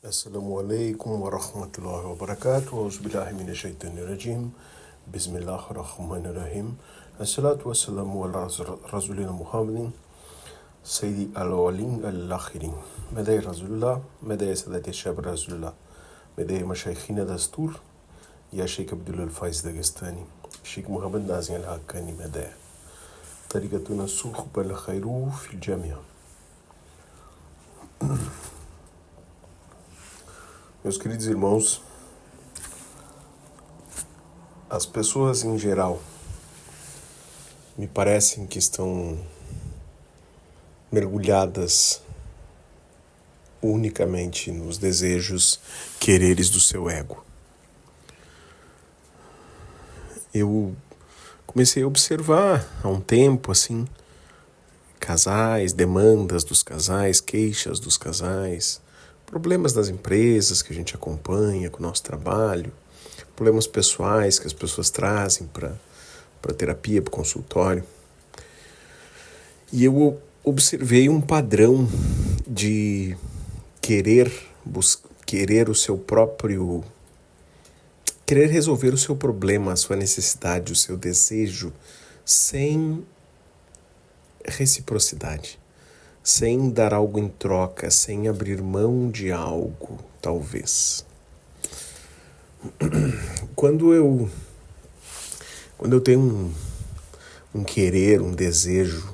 Assalamu alaikum wa rahmatullahi wa barakatuh. Auzubillahi minash-shaytanir-rajim. Bismillahir-rahmanir-rahim. Assalatu wassalamu ala rasulina Muhammadin Sayyidi al-awwalin al-akhirin. Madai Rasulullah, Madai Sadat Shab Rasulullah, Madai Mashaykhina Dastur, Ya Sheikh Abdul Al-Faiz Dagestani, Sheikh Muhammad Nazim Al-Haqqani Madai. Tariqatuna Sukhba al-Khairu fil Jamia. Meus queridos irmãos, as pessoas em geral me parecem que estão mergulhadas unicamente nos desejos, quereres do seu ego. Eu comecei a observar há um tempo, assim, casais, demandas dos casais, queixas dos casais, problemas das empresas que a gente acompanha com o nosso trabalho, problemas pessoais que as pessoas trazem para terapia, para o consultório. E eu observei um padrão de querer o seu próprio... querer resolver o seu problema, a sua necessidade, o seu desejo, sem reciprocidade, sem dar algo em troca, sem abrir mão de algo, talvez. Quando eu tenho um querer, um desejo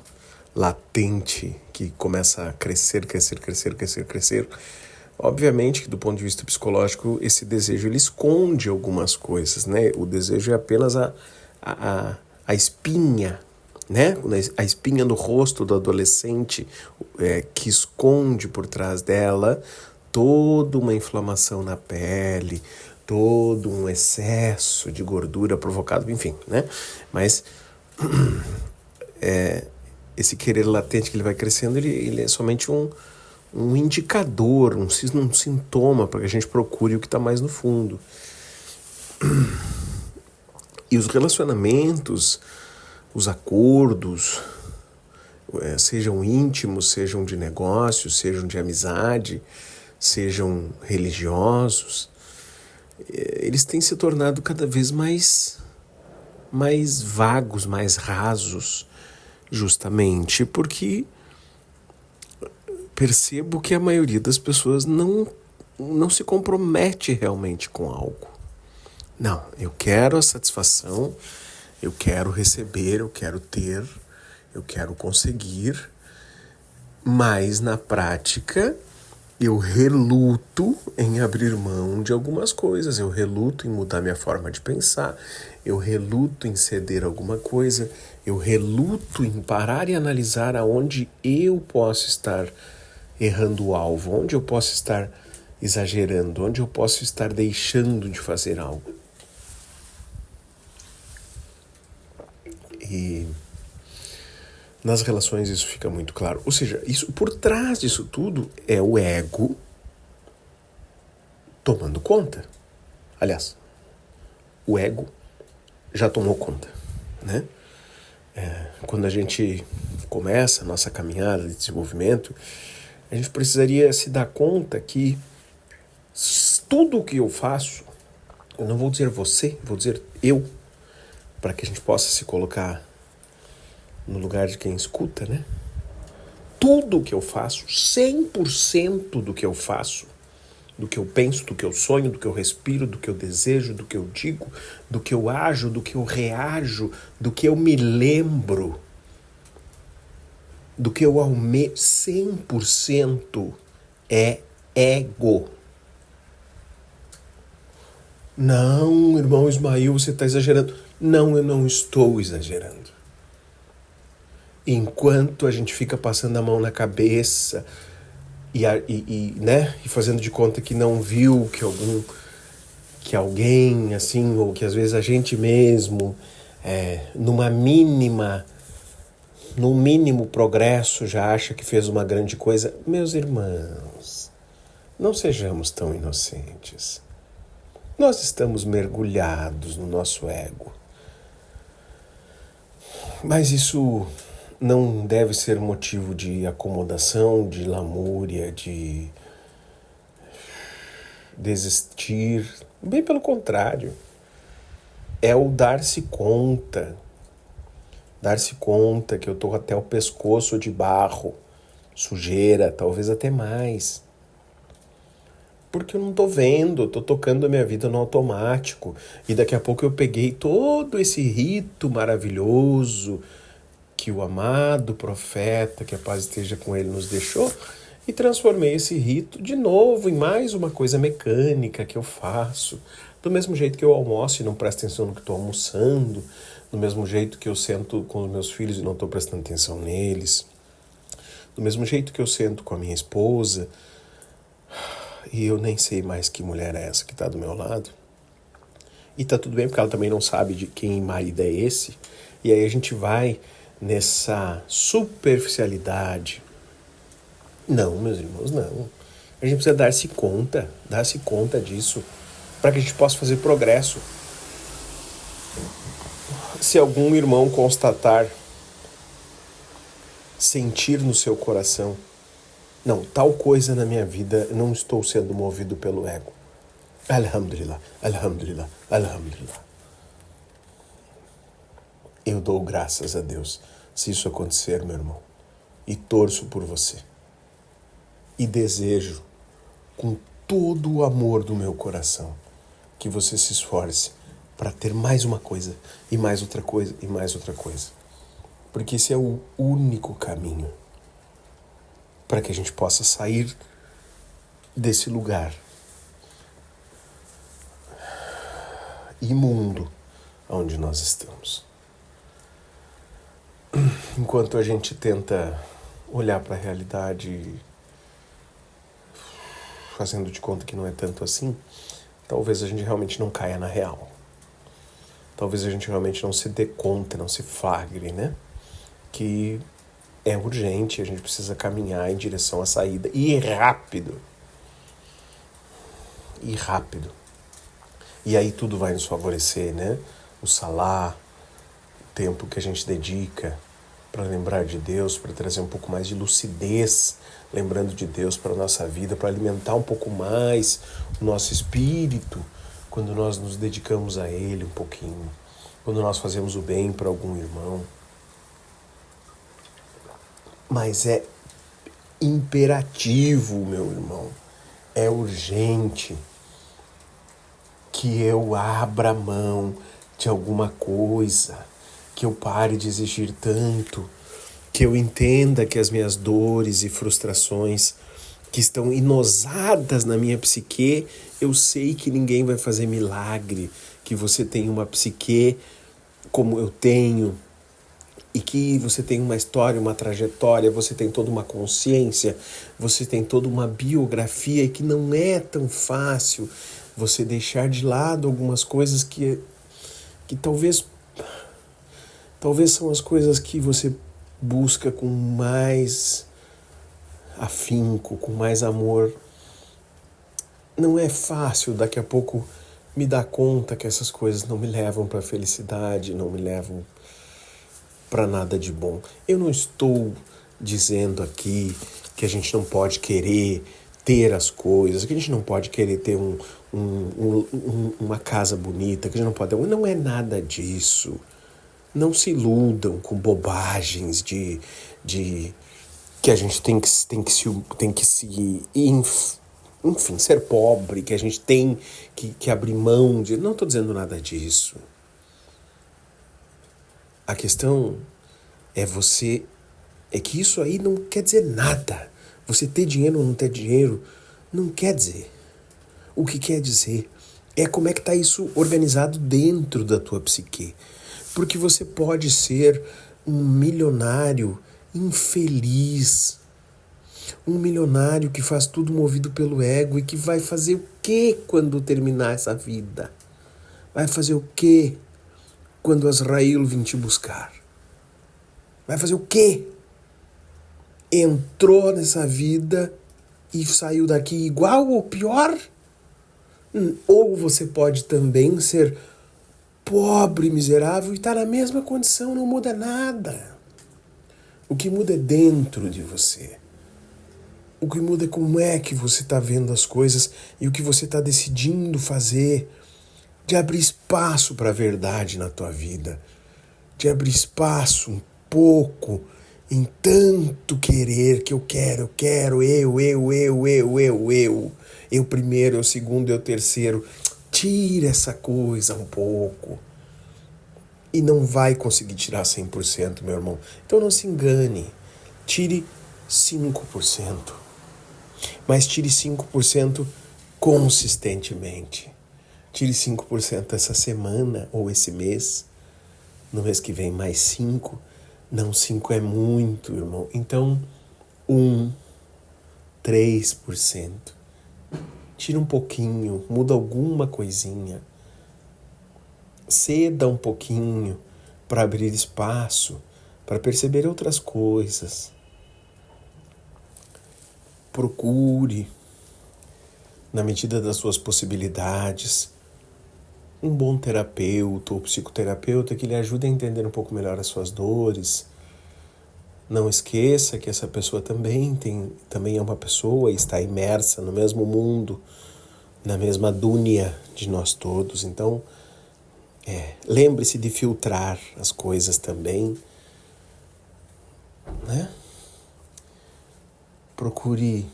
latente que começa a crescer, obviamente que do ponto de vista psicológico esse desejo ele esconde algumas coisas, né? O desejo é apenas a espinha, né? A espinha no rosto do adolescente que esconde por trás dela toda uma inflamação na pele, todo um excesso de gordura provocado, enfim, né? Mas esse querer latente que ele vai crescendo, ele é somente um indicador, um sintoma para que a gente procure o que está mais no fundo. E os relacionamentos, os acordos, sejam íntimos, sejam de negócio, sejam de amizade, sejam religiosos, eles têm se tornado cada vez mais vagos, mais rasos, justamente porque percebo que a maioria das pessoas não se compromete realmente com algo. Não, eu quero a satisfação, eu quero receber, eu quero ter, eu quero conseguir, mas na prática eu reluto em abrir mão de algumas coisas, eu reluto em mudar minha forma de pensar, eu reluto em ceder alguma coisa, eu reluto em parar e analisar aonde eu posso estar errando o alvo, onde eu posso estar exagerando, onde eu posso estar deixando de fazer algo. E nas relações isso fica muito claro. Ou seja, isso, por trás disso tudo é o ego tomando conta. Aliás, o ego já tomou conta, né? Quando a gente começa a nossa caminhada de desenvolvimento, a gente precisaria se dar conta que tudo o que eu faço, eu não vou dizer você, vou dizer eu, para que a gente possa se colocar no lugar de quem escuta, né? Tudo o que eu faço, 100% do que eu faço, do que eu penso, do que eu sonho, do que eu respiro, do que eu desejo, do que eu digo, do que eu ajo, do que eu reajo, do que eu me lembro, do que eu almejo, 100% é ego. Não, irmão Ismael, você está exagerando. Não, eu não estou exagerando. Enquanto a gente fica passando a mão na cabeça e fazendo de conta que não viu que alguém, assim, ou que às vezes a gente mesmo, num mínimo progresso já acha que fez uma grande coisa. Meus irmãos, não sejamos tão inocentes. Nós estamos mergulhados no nosso ego. Mas isso não deve ser motivo de acomodação, de lamúria, de desistir. Bem pelo contrário. É o dar-se conta. Dar-se conta que eu estou até o pescoço de barro, sujeira, talvez até mais. Porque eu não estou vendo, eu estou tocando a minha vida no automático. E daqui a pouco eu peguei todo esse rito maravilhoso que o amado profeta, que a paz esteja com ele, nos deixou, e transformei esse rito de novo em mais uma coisa mecânica que eu faço. Do mesmo jeito que eu almoço e não presto atenção no que estou almoçando, do mesmo jeito que eu sento com os meus filhos e não estou prestando atenção neles, do mesmo jeito que eu sento com a minha esposa e eu nem sei mais que mulher é essa que está do meu lado. E tá tudo bem, porque ela também não sabe de quem marido é esse. E aí a gente vai nessa superficialidade. Não, meus irmãos, não. A gente precisa dar-se conta disso, para que a gente possa fazer progresso. Se algum irmão constatar, sentir no seu coração, não, tal coisa na minha vida, não estou sendo movido pelo ego. Alhamdulillah, alhamdulillah, alhamdulillah. Eu dou graças a Deus se isso acontecer, meu irmão. E torço por você. E desejo, com todo o amor do meu coração, que você se esforce para ter mais uma coisa, e mais outra coisa, e mais outra coisa. Porque esse é o único caminho para que a gente possa sair desse lugar imundo onde nós estamos. Enquanto a gente tenta olhar para a realidade fazendo de conta que não é tanto assim, talvez a gente realmente não caia na real. Talvez a gente realmente não se dê conta, não se flagre, né? Que é urgente, a gente precisa caminhar em direção à saída. E rápido. E rápido. E aí tudo vai nos favorecer, né? O salá, o tempo que a gente dedica para lembrar de Deus, para trazer um pouco mais de lucidez, lembrando de Deus para a nossa vida, para alimentar um pouco mais o nosso espírito, quando nós nos dedicamos a Ele um pouquinho, quando nós fazemos o bem para algum irmão. Mas é imperativo, meu irmão, é urgente que eu abra mão de alguma coisa, que eu pare de exigir tanto, que eu entenda que as minhas dores e frustrações que estão inosadas na minha psique, eu sei que ninguém vai fazer milagre, que você tem uma psique como eu tenho, e que você tem uma história, uma trajetória, você tem toda uma consciência, você tem toda uma biografia, e que não é tão fácil você deixar de lado algumas coisas que talvez são as coisas que você busca com mais afinco, com mais amor. Não é fácil daqui a pouco me dar conta que essas coisas não me levam para a felicidade, não me levam para nada de bom. Eu não estou dizendo aqui que a gente não pode querer ter as coisas, que a gente não pode querer ter uma casa bonita, que a gente não pode... Não é nada disso. Não se iludam com bobagens de que a gente tem que se enfim, ser pobre, que a gente tem que abrir mão de... Não estou dizendo nada disso. A questão é que isso aí não quer dizer nada. Você ter dinheiro ou não ter dinheiro não quer dizer. O que quer dizer é como é que está isso organizado dentro da tua psique. Porque você pode ser um milionário infeliz, um milionário que faz tudo movido pelo ego e que vai fazer o quê quando terminar essa vida? Vai fazer o quê quando Azrael vir te buscar? Vai fazer o quê? Entrou nessa vida e saiu daqui igual ou pior? Ou você pode também ser pobre, miserável e estar na mesma condição, não muda nada. O que muda é dentro de você. O que muda é como é que você está vendo as coisas e o que você está decidindo fazer, de abrir espaço para a verdade na tua vida, de abrir espaço um pouco em tanto querer que eu quero, eu primeiro, eu segundo, eu terceiro. Tira essa coisa um pouco. E não vai conseguir tirar 100%, meu irmão. Então não se engane. Tire 5%. Mas tire 5% consistentemente. Tire 5% essa semana ou esse mês. No mês que vem mais 5%. Não, 5% é muito, irmão. Então, 3%. Tira um pouquinho, muda alguma coisinha. Ceda um pouquinho para abrir espaço, para perceber outras coisas. Procure, na medida das suas possibilidades, um bom terapeuta ou psicoterapeuta que lhe ajude a entender um pouco melhor as suas dores. Não esqueça que essa pessoa também é uma pessoa e está imersa no mesmo mundo, na mesma dúnia de nós todos. Então, lembre-se de filtrar as coisas também, né? Procure,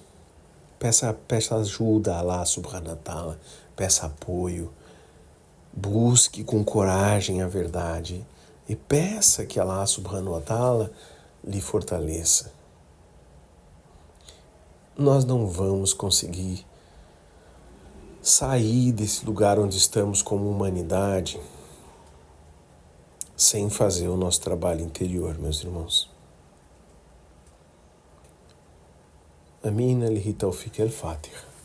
peça ajuda a Allah subhanahu wa ta'ala, peça apoio, busque com coragem a verdade e peça que Allah subhanahu wa ta'ala lhe fortaleça. Nós não vamos conseguir sair desse lugar onde estamos como humanidade sem fazer o nosso trabalho interior, meus irmãos. Amina lihi tawfiq al-Fatiha.